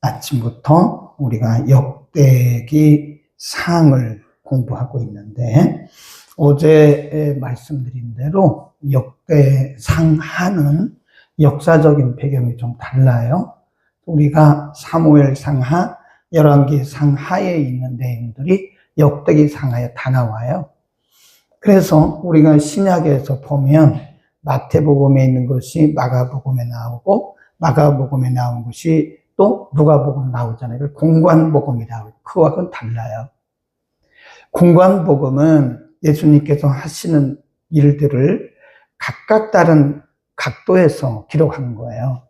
아침부터 우리가 역대기 상을 공부하고 있는데, 어제 말씀드린 대로 역대상하는 역사적인 배경이 좀 달라요. 우리가 사무엘 상하, 열왕기 상하에 있는 내용들이 역대기 상하에 다 나와요. 그래서 우리가 신약에서 보면 마태복음에 있는 것이 마가복음에 나오고, 마가복음에 나온 것이 또 누가복음 나오잖아요. 공관복음이라고. 그와 그건 달라요. 공관복음은 예수님께서 하시는 일들을 각각 다른 각도에서 기록한 거예요.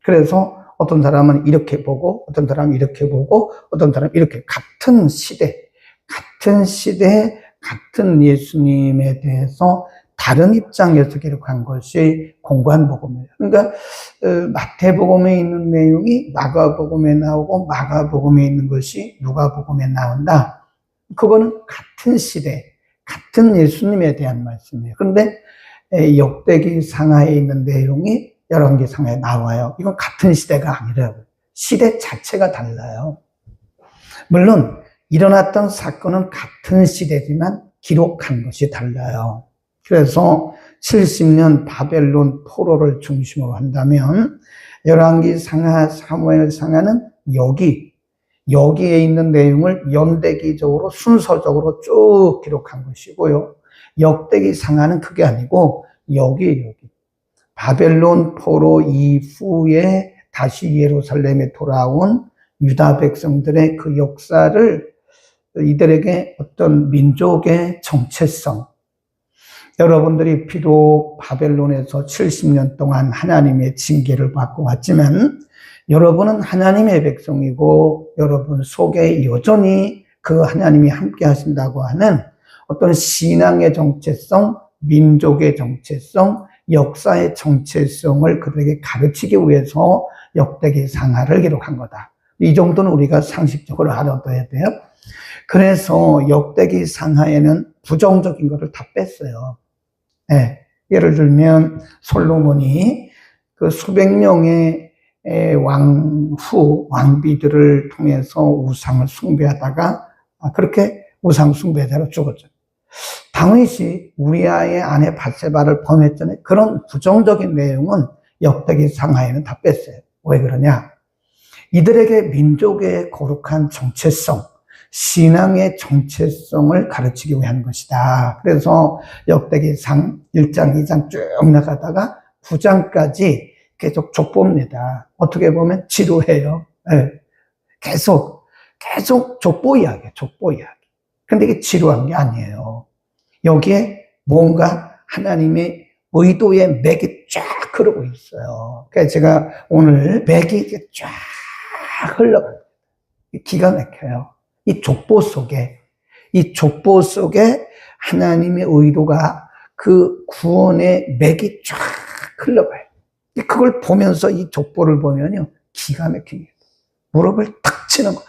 그래서 어떤 사람은 이렇게 보고, 어떤 사람은 이렇게 보고, 어떤 사람은 이렇게 같은 시대, 같은 예수님에 대해서 다른 입장에서 기록한 것이 공관복음이에요. 그러니까 마태복음에 있는 내용이 마가복음에 나오고, 마가복음에 있는 것이 누가복음에 나온다. 그거는 같은 시대, 같은 예수님에 대한 말씀이에요. 그런데 역대기 상하에 있는 내용이 열왕기 상하에 나와요. 이건 같은 시대가 아니라고요. 시대 자체가 달라요. 물론 일어났던 사건은 같은 시대지만 기록한 것이 달라요. 그래서 70년 바벨론 포로를 중심으로 한다면 열왕기 상하, 사무엘 상하는 여기에 있는 내용을 연대기적으로 순서적으로 쭉 기록한 것이고요. 역대기 상하는 그게 아니고 여기 바벨론 포로 이후에 다시 예루살렘에 돌아온 유다 백성들의 그 역사를 이들에게 어떤 민족의 정체성, 여러분들이 비록 바벨론에서 70년 동안 하나님의 징계를 받고 왔지만 여러분은 하나님의 백성이고 여러분 속에 여전히 그 하나님이 함께 하신다고 하는 어떤 신앙의 정체성, 민족의 정체성, 역사의 정체성을 그들에게 가르치기 위해서 역대기 상하를 기록한 거다. 이 정도는 우리가 상식적으로 알아둬야 돼요. 그래서 역대기 상하에는 부정적인 것을 다 뺐어요. 예를 들면 솔로몬이 그 수백 명의 왕비들을 통해서 우상을 숭배하다가 그렇게 우상 숭배자로 죽었죠. 다윗이 우리아의 아내 밧세바를 범했잖아요. 그런 부정적인 내용은 역대기 상하에는 다 뺐어요. 왜 그러냐? 이들에게 민족의 거룩한 정체성, 신앙의 정체성을 가르치기 위한 것이다. 그래서 역대기상 1장, 2장 쭉 나가다가 9장까지 계속 족보입니다. 어떻게 보면 지루해요. 계속 족보 이야기예요. 족보 이야기. 근데 이게 지루한 게 아니에요. 여기에 뭔가 하나님의 의도의 맥이 쫙 흐르고 있어요. 그래서 제가 오늘 맥이 쫙 흘러가요. 기가 막혀요. 이 족보 속에 하나님의 의도가 그 구원의 맥이 쫙 흘러가요. 그걸 보면서 이 족보를 보면요, 기가 막힙니다. 무릎을 탁 치는 거.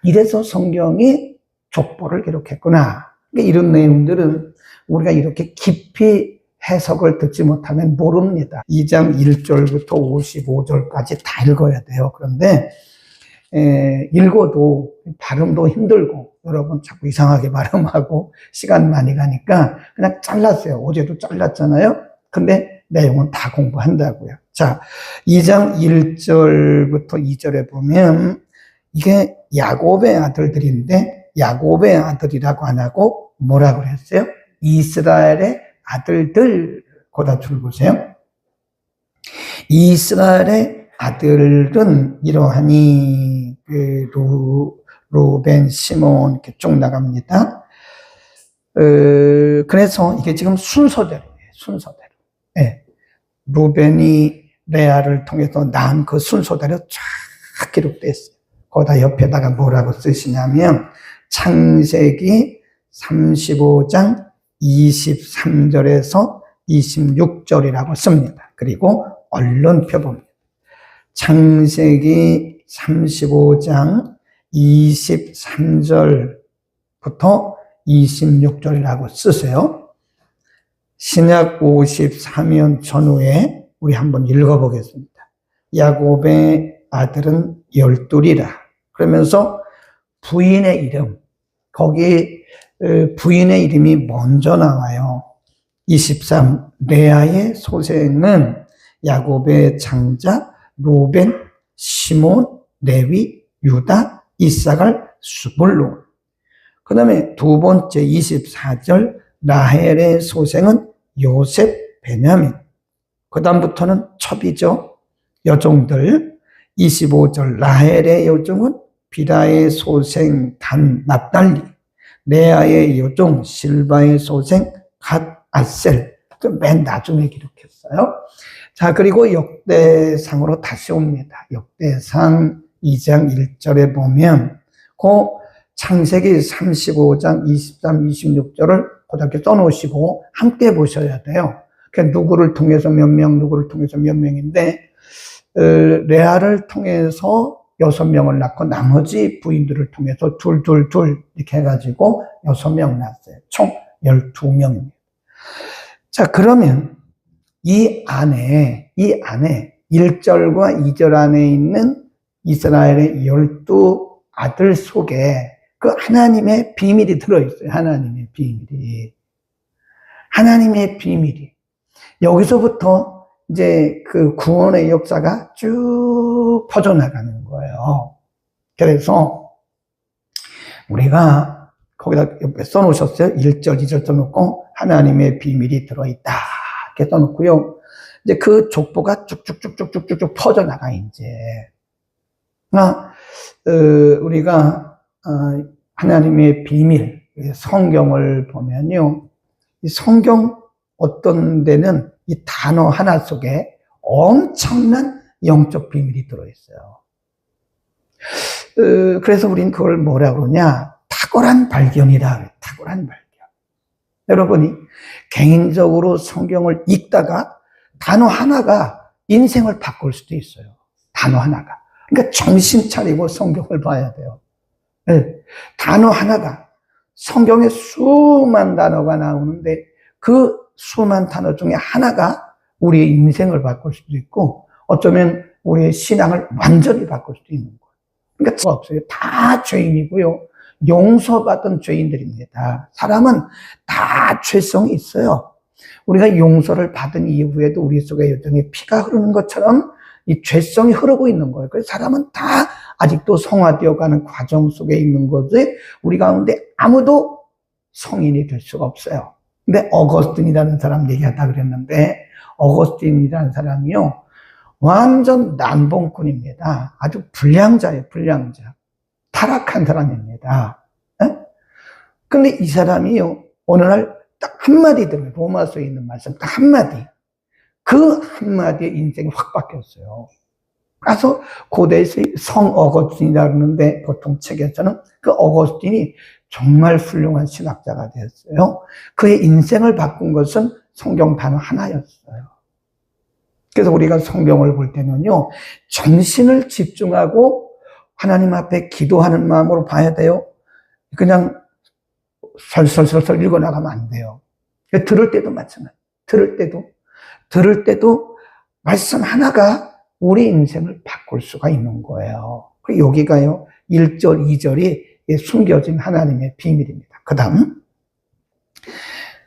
이래서 성경이 족보를 기록했구나. 이런 내용들은 우리가 이렇게 깊이 해석을 듣지 못하면 모릅니다. 2장 1절부터 55절까지 다 읽어야 돼요. 그런데 읽어도 발음도 힘들고 여러분 자꾸 이상하게 발음하고 시간 많이 가니까 그냥 잘랐어요. 어제도 잘랐잖아요. 근데 내용은 다 공부한다고요. 자, 2장 1절부터 2절에 보면 이게 야곱의 아들들인데 야곱의 아들이라고 안 하고 뭐라고 그랬어요? 이스라엘의 아들들 거다 줄보세요. 이스라엘의 아들은 이러하니 루벤, 시몬 이렇게 쭉 나갑니다. 그래서 이게 지금 순서대로예요. 루벤이 레아를 통해서 낳은 그 순서대로 쫙 기록되어 있어요. 거기다 옆에다가 뭐라고 쓰시냐면 창세기 35장 23절에서 26절이라고 씁니다. 그리고 언론표 봅니다. 창세기 35장 23절부터 26절이라고 쓰세요. 신약 54년 전후에 우리 한번 읽어보겠습니다. 야곱의 아들은 12이라. 그러면서 부인의 이름, 거기 부인의 이름이 먼저 나와요. 23. 레아의 소생은 야곱의 장자 루벤, 시몬, 레위, 유다, 이사갈, 스불론. 그 다음에 두 번째 24절 라헬의 소생은 요셉, 베냐민. 그 다음부터는 첩이죠. 여종들. 25절 라헬의 여종은 비라의 소생 단, 납달리. 레아의 여종 실바의 소생 갓, 아셀. 맨 나중에 기록했어요. 자, 그리고 역대상으로 다시 옵니다. 역대상 2장 1절에 보면 그 창세기 35장 23, 26절을 그렇게 써놓으시고 함께 보셔야 돼요. 그러니까 누구를 통해서 몇 명, 누구를 통해서 몇 명인데 레아를 통해서 6명을 낳고 나머지 부인들을 통해서 둘 이렇게 해가지고 6명 낳았어요. 총 12명입니다. 자, 그러면 이 안에 1절과 2절 안에 있는 이스라엘의 12아들 속에 그 하나님의 비밀이 들어있어요. 하나님의 비밀이. 여기서부터 이제 그 구원의 역사가 쭉 퍼져나가는 거예요. 그래서 우리가 거기다 옆에 써놓으셨어요. 1절, 2절 써놓고 하나님의 비밀이 들어있다. 이렇게 써놓고요. 이제 그 족보가 쭉쭉쭉쭉쭉쭉 퍼져나가, 이제. 우리가, 하나님의 비밀, 성경을 보면요. 이 성경 어떤 데는 이 단어 하나 속에 엄청난 영적 비밀이 들어있어요. 그래서 우린 그걸 뭐라 그러냐? 탁월한 발견이다. 탁월한 발견. 여러분이 개인적으로 성경을 읽다가 단어 하나가 인생을 바꿀 수도 있어요. 단어 하나가. 그러니까 정신 차리고 성경을 봐야 돼요. 네. 단어 하나가, 성경에 수만 단어가 나오는데 그 수만 단어 중에 하나가 우리의 인생을 바꿀 수도 있고 어쩌면 우리의 신앙을 완전히 바꿀 수도 있는 거예요. 그러니까 죄가 없어요. 다 죄인이고요. 용서받은 죄인들입니다. 사람은 다 죄성이 있어요. 우리가 용서를 받은 이후에도 우리 속에 여전히 피가 흐르는 것처럼 이 죄성이 흐르고 있는 거예요. 그래서 사람은 다 아직도 성화되어가는 과정 속에 있는 거지 우리 가운데 아무도 성인이 될 수가 없어요. 근데 어거스틴이라는 사람 얘기하다 그랬는데 어거스틴이라는 사람이요. 완전 난봉꾼입니다. 아주 불량자예요. 불량자. 타락한 사람입니다. 근데 이 사람이요. 어느 날 딱 한마디 들어요. 로마서에 있는 말씀 딱 한마디. 그 한마디에 인생이 확 바뀌었어요. 그래서 고대에서 성 어거스틴이라고 하는데 보통 책에서는 그 어거스틴이 정말 훌륭한 신학자가 되었어요. 그의 인생을 바꾼 것은 성경 단어 하나였어요. 그래서 우리가 성경을 볼 때는요, 정신을 집중하고 하나님 앞에 기도하는 마음으로 봐야 돼요. 그냥 설설설설 읽어나가면 안 돼요. 들을 때도 마찬가지예요. 들을 때도 말씀 하나가 우리 인생을 바꿀 수가 있는 거예요. 여기가요, 1절, 2절이 숨겨진 하나님의 비밀입니다. 그 다음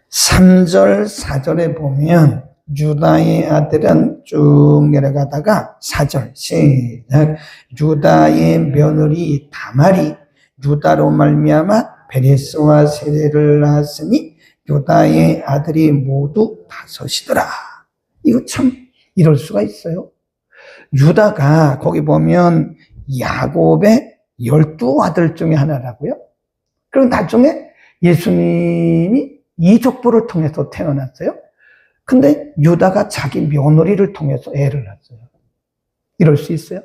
3절, 4절에 보면 유다의 아들은 쭉 내려가다가 4절 시작. 유다의 며느리 다말이 유다로 말미암아 베레스와 세레를 낳았으니 유다의 아들이 모두 5이더라. 이거 참 이럴 수가 있어요. 유다가 거기 보면 야곱의 12아들 중에 하나라고요. 그럼 나중에 예수님이 이 족보를 통해서 태어났어요. 근데 유다가 자기 며느리를 통해서 애를 낳았어요. 이럴 수 있어요?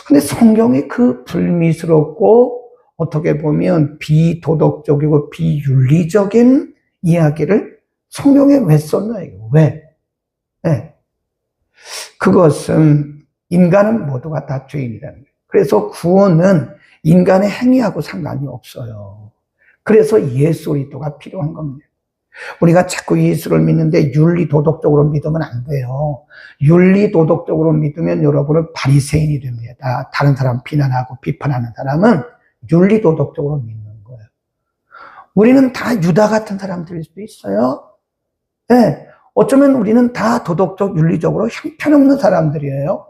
근데 성경이 그 불미스럽고 어떻게 보면 비도덕적이고 비윤리적인 이야기를 성경에 왜 썼나 이거? 왜? 네. 그것은 인간은 모두가 다 죄인이라는 거예요. 그래서 구원은 인간의 행위하고 상관이 없어요. 그래서 예수 그리스도가 필요한 겁니다. 우리가 자꾸 예수를 믿는데 윤리도덕적으로 믿으면 안 돼요. 윤리도덕적으로 믿으면 여러분은 바리새인이 됩니다. 다른 사람 비난하고 비판하는 사람은 윤리도덕적으로 믿는 거예요. 우리는 다 유다 같은 사람들일 수도 있어요. 네. 어쩌면 우리는 다 도덕적, 윤리적으로 형편없는 사람들이에요.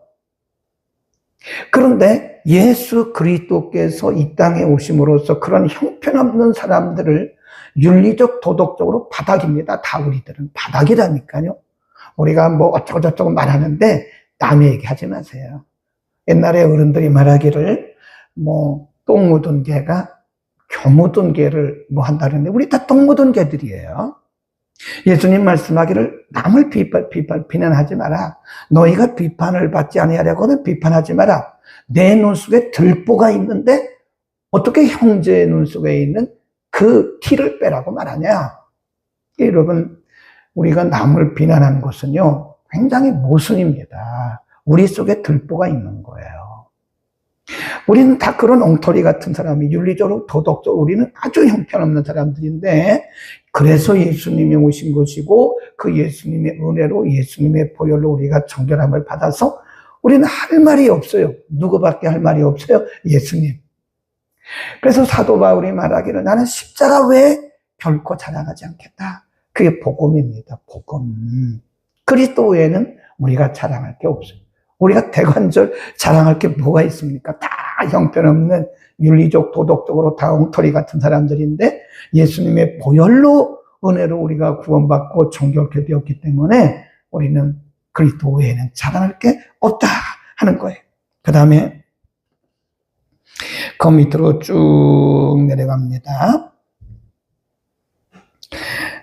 그런데 예수 그리스도께서 이 땅에 오심으로써 그런 형편없는 사람들을 윤리적, 도덕적으로 바닥입니다. 다 우리들은 바닥이라니까요. 우리가 뭐 어쩌고저쩌고 말하는데 남의 얘기 하지 마세요. 옛날에 어른들이 말하기를 뭐 똥 묻은 개가 겨 묻은 개를 뭐 한다는데 우리 다 똥 묻은 개들이에요. 예수님 말씀하기를 남을 비난하지 마라. 너희가 비판을 받지 아니하려고는 비판하지 마라. 내 눈 속에 들보가 있는데 어떻게 형제의 눈 속에 있는 그 티를 빼라고 말하냐. 여러분, 우리가 남을 비난하는 것은요 굉장히 모순입니다. 우리 속에 들보가 있는 거예요. 우리는 다 그런 엉터리 같은 사람이 윤리적으로 도덕적으로 우리는 아주 형편없는 사람들인데 그래서 예수님이 오신 것이고 그 예수님의 은혜로 예수님의 보혈로 우리가 정결함을 받아서 우리는 할 말이 없어요. 누구밖에 할 말이 없어요? 예수님. 그래서 사도 바울이 말하기를 나는 십자가 외에 결코 자랑하지 않겠다. 그게 복음입니다. 복음. 그리스도 외에는 우리가 자랑할 게 없어요. 우리가 대관절 자랑할 게 뭐가 있습니까? 다 형편없는 윤리적, 도덕적으로 다 엉터리 같은 사람들인데 예수님의 보혈로 은혜로 우리가 구원받고 정결케 되었기 때문에 우리는 그리스도 외에는 자랑할 게 없다 하는 거예요. 그 다음에 그 밑으로 쭉 내려갑니다.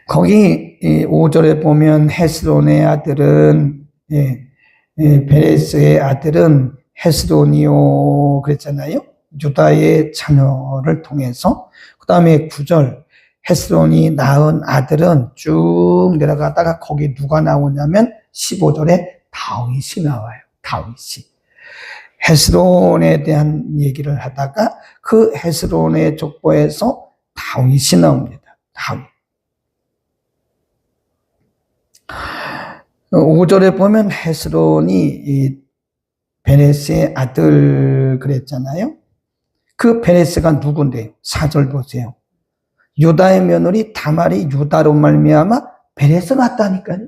거기 5절에 보면 헤스론의 아들은 베레스의 아들은 헤스론이요 그랬잖아요. 유다의 자녀를 통해서. 그 다음에 9절 헤스론이 낳은 아들은 쭉 내려가다가 거기 누가 나오냐면 15절에 다윗이 나와요. 다윗이. 헤스론에 대한 얘기를 하다가 그 헤스론의 족보에서 다윗이 나옵니다. 다윗. 5절에 보면 헤스론이 베레스의 아들 그랬잖아요. 그 베레스가 누군데요? 4절 보세요. 유다의 며느리 다말이 유다로 말미암아 베레스 같다니까요.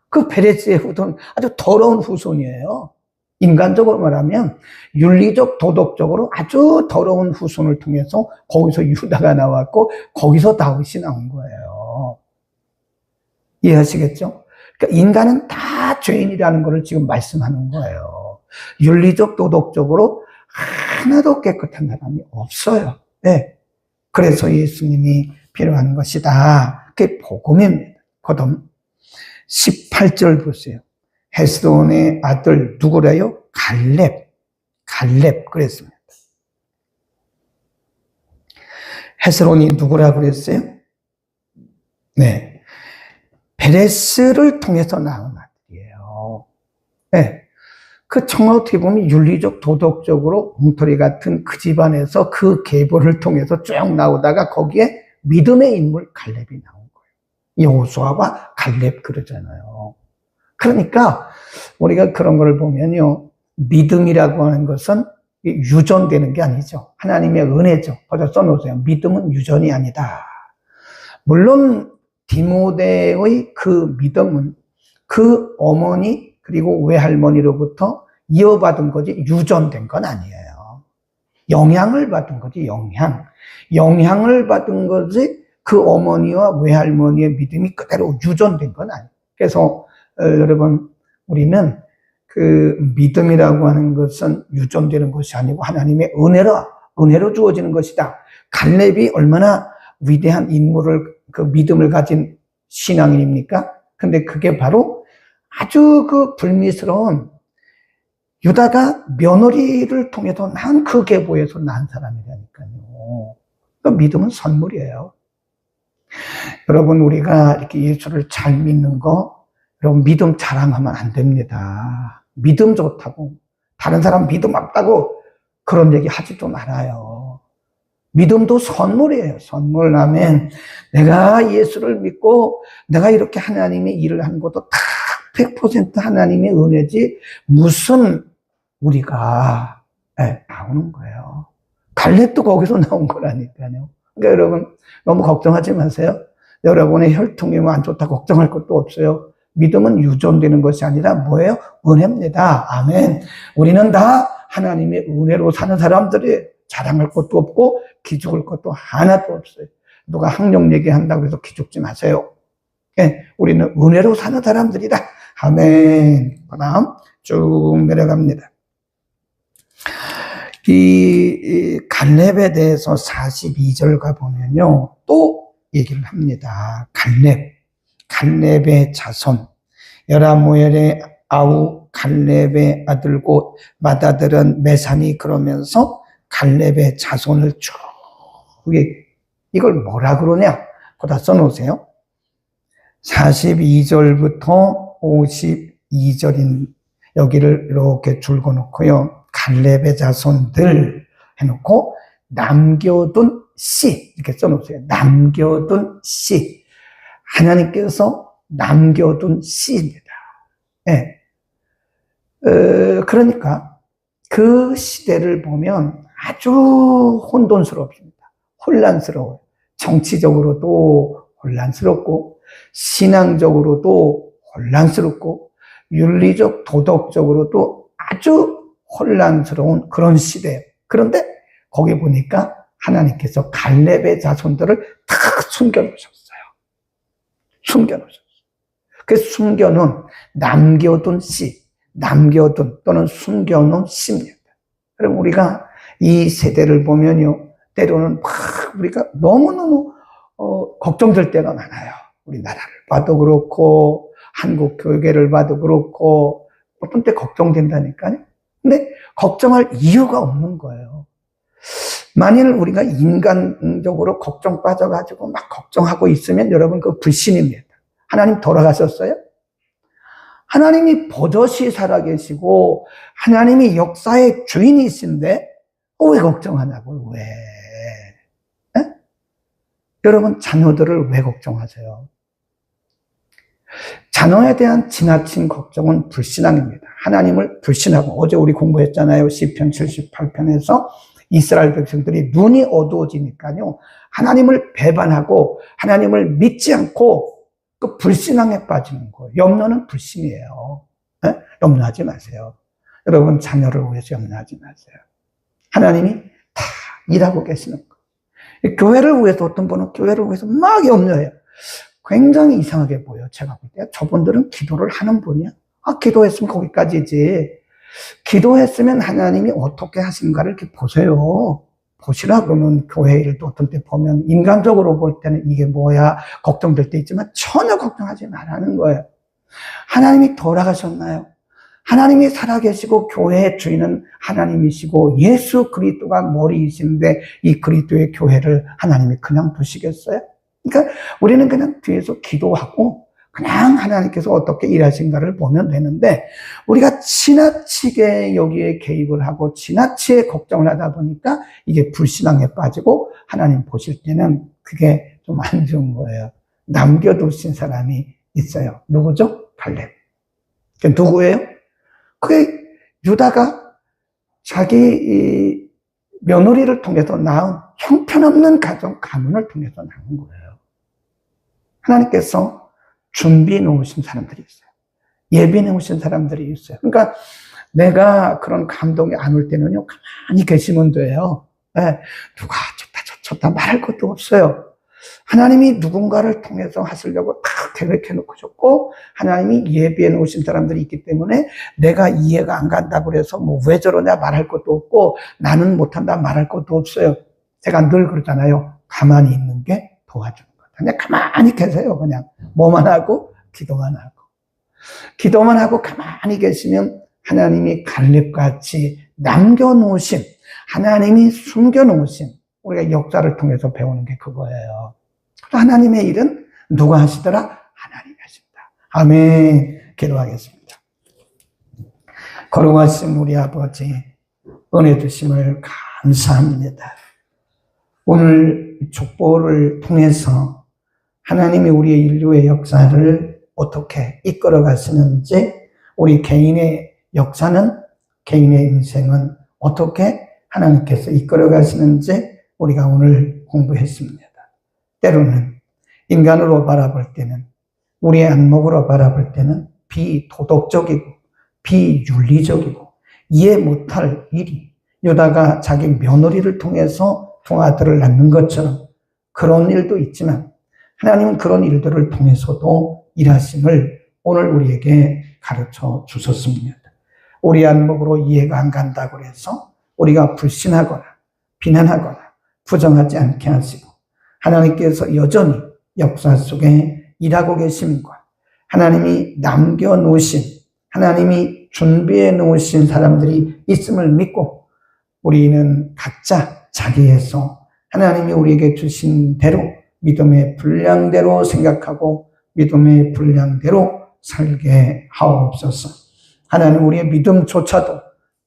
그 베레스의 후손 아주 더러운 후손이에요. 인간적으로 말하면 윤리적, 도덕적으로 아주 더러운 후손을 통해서 거기서 유다가 나왔고 거기서 다윗이 나온 거예요. 이해하시겠죠? 그러니까 인간은 다 죄인이라는 것을 지금 말씀하는 거예요. 윤리적, 도덕적으로 하나도 깨끗한 사람이 없어요. 네. 그래서 예수님이 필요한 것이다. 그게 복음입니다. 거듭 18절 보세요. 헤스론의 아들 누구래요? 갈렙 그랬습니다. 헤스론이 누구라 그랬어요? 네. 베레스를 통해서 낳은 아들이에요. 네. 그 정말 어떻게 보면 윤리적, 도덕적으로 웅터리 같은 그 집안에서 그 계보를 통해서 쭉 나오다가 거기에 믿음의 인물 갈렙이 나온 거예요. 여호수아와 갈렙 그러잖아요. 그러니까 우리가 그런 걸 보면요. 믿음이라고 하는 것은 유전되는 게 아니죠. 하나님의 은혜죠. 거기다 써놓으세요. 믿음은 유전이 아니다. 물론 디모데의 그 믿음은 그 어머니 그리고 외할머니로부터 이어받은 거지 유전된 건 아니에요. 영향을 받은 거지, 영향을 받은 거지 그 어머니와 외할머니의 믿음이 그대로 유전된 건 아니에요. 그래서 여러분 우리는 그 믿음이라고 하는 것은 유전되는 것이 아니고 하나님의 은혜로 주어지는 것이다. 갈렙이 얼마나 위대한 인물을 그 믿음을 가진 신앙인입니까? 근데 그게 바로 아주 그 불미스러운 유다가 며느리를 통해서 난 그 계보에서 난 사람이라니까요. 그 믿음은 선물이에요. 여러분 우리가 이렇게 예수를 잘 믿는 거 여러분 믿음 자랑하면 안 됩니다. 믿음 좋다고 다른 사람 믿음 없다고 그런 얘기 하지도 말아요. 믿음도 선물이에요. 선물. 아멘. 내가 예수를 믿고 내가 이렇게 하나님의 일을 하는 것도 다 100% 하나님의 은혜지 무슨 우리가 나오는 거예요. 갈렙도 거기서 나온 거라니까요. 그러니까 여러분 너무 걱정하지 마세요. 여러분의 혈통이 안 좋다 걱정할 것도 없어요. 믿음은 유존되는 것이 아니라 뭐예요? 은혜입니다. 아멘. 우리는 다 하나님의 은혜로 사는 사람들이 자랑할 것도 없고 기죽을 것도 하나도 없어요. 누가 학력 얘기한다고 해서 기죽지 마세요. 우리는 은혜로 사는 사람들이다. 아멘. 그다음 쭉 내려갑니다. 이 갈렙에 대해서 42절 가보면요. 또 얘기를 합니다. 갈렙의 자손. 여라무엘의 아우 갈렙의 아들 곧 맏아들은 메산이 그러면서 갈렙의 자손을 쭉 이걸 뭐라 그러냐? 거기다 써놓으세요. 42절부터 52절인 여기를 이렇게 줄거놓고요. 갈렙의 자손들 해놓고 남겨둔 씨 이렇게 써놓으세요. 남겨둔 씨. 하나님께서 남겨둔 씨입니다. 네. 그러니까 그 시대를 보면 아주 혼돈스럽습니다. 혼란스러워요. 정치적으로도 혼란스럽고 신앙적으로도 혼란스럽고 윤리적 도덕적으로도 아주 혼란스러운 그런 시대예요. 그런데 거기 보니까 하나님께서 갈렙의 자손들을 탁 숨겨놓으셨어요. 숨겨놓으셨어요. 그 숨겨놓은 남겨둔 씨, 남겨둔 또는 숨겨놓은 씨입니다. 그럼 우리가 이 세대를 보면요, 때로는 막 우리가 너무너무 걱정될 때가 많아요. 우리나라를 봐도 그렇고 한국 교회를 봐도 그렇고 어떤 때 걱정된다니까요. 근데 걱정할 이유가 없는 거예요. 만일 우리가 인간적으로 걱정 빠져가지고 막 걱정하고 있으면 여러분 그 불신입니다. 하나님 돌아가셨어요? 하나님이 버젓이 살아계시고 하나님이 역사의 주인이신데 왜 걱정하냐고 왜? 에? 여러분 자녀들을 왜 걱정하세요? 자녀에 대한 지나친 걱정은 불신앙입니다. 하나님을 불신하고 어제 우리 공부했잖아요. 시편 78편에서 이스라엘 백성들이 눈이 어두워지니까요. 하나님을 배반하고 하나님을 믿지 않고 그 불신앙에 빠지는 거예요. 염려는 불신이에요. 네? 염려하지 마세요. 여러분 자녀를 위해서 염려하지 마세요. 하나님이 다 일하고 계시는 거예요. 교회를 위해서 어떤 분은 교회를 위해서 막 염려해요. 굉장히 이상하게 보여요. 제가 볼 때 저분들은 기도를 하는 분이야. 기도했으면 거기까지지. 기도했으면 하나님이 어떻게 하신가를 이렇게 보세요. 보시라 그러면 교회 일도 어떤 때 보면 인간적으로 볼 때는 이게 뭐야 걱정될 때 있지만 전혀 걱정하지 말라는 거예요. 하나님이 돌아가셨나요? 하나님이 살아계시고 교회의 주인은 하나님이시고 예수 그리스도가 머리이신데 이 그리스도의 교회를 하나님이 그냥 두시겠어요? 그러니까 우리는 그냥 뒤에서 기도하고 그냥 하나님께서 어떻게 일하신가를 보면 되는데 우리가 지나치게 여기에 개입을 하고 지나치게 걱정을 하다 보니까 이게 불신앙에 빠지고 하나님 보실 때는 그게 좀 안 좋은 거예요. 남겨두신 사람이 있어요. 누구죠? 갈렙. 누구예요? 그게 유다가 자기 이 며느리를 통해서 낳은 형편없는 가정 가문을 통해서 낳은 거예요. 하나님께서 준비해 놓으신 사람들이 있어요. 예비해 놓으신 사람들이 있어요. 그러니까 내가 그런 감동이 안 올 때는요, 가만히 계시면 돼요. 네, 누가 좋다 말할 것도 없어요. 하나님이 누군가를 통해서 하시려고 다 계획해 놓으셨고 하나님이 예비해 놓으신 사람들이 있기 때문에 내가 이해가 안 간다고 그래서 뭐 왜 저러냐 말할 것도 없고 나는 못한다 말할 것도 없어요. 제가 늘 그러잖아요. 가만히 있는 게 도와주는 거다. 그냥 가만히 계세요. 그냥 뭐만 하고 기도만 하고 기도만 하고 가만히 계시면 하나님이 갈렙같이 남겨놓으신 하나님이 숨겨놓으신 우리가 역사를 통해서 배우는 게 그거예요. 하나님의 일은 누가 하시더라? 하나님이 하십니다. 아멘. 기도하겠습니다. 거룩하신 우리 아버지 은혜 주심을 감사합니다. 오늘 족보를 통해서 하나님이 우리의 인류의 역사를 어떻게 이끌어 가시는지, 우리 개인의 역사는, 개인의 인생은 어떻게 하나님께서 이끌어 가시는지 우리가 오늘 공부했습니다. 때로는 인간으로 바라볼 때는, 우리의 안목으로 바라볼 때는 비도덕적이고 비윤리적이고 이해 못할 일이, 유다가 자기 며느리를 통해서 두 아들을 낳는 것처럼 그런 일도 있지만, 하나님은 그런 일들을 통해서도 일하심을 오늘 우리에게 가르쳐 주셨습니다. 우리 안목으로 이해가 안 간다고 해서 우리가 불신하거나 비난하거나 부정하지 않게 하시고, 하나님께서 여전히 역사 속에 일하고 계심과 하나님이 남겨놓으신, 하나님이 준비해 놓으신 사람들이 있음을 믿고, 우리는 각자 자리에서 하나님이 우리에게 주신 대로, 믿음의 분량대로 생각하고 믿음의 분량대로 살게 하옵소서. 하나님, 우리의 믿음조차도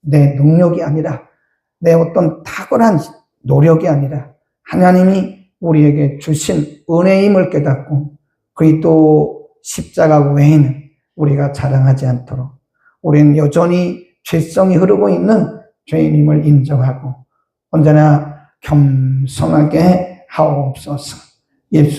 내 능력이 아니라, 내 어떤 탁월한 노력이 아니라 하나님이 우리에게 주신 은혜임을 깨닫고, 그리스도 십자가 외에는 우리가 자랑하지 않도록, 우리는 여전히 죄성이 흐르고 있는 죄인임을 인정하고 언제나 겸손하게 하옵소서. 예수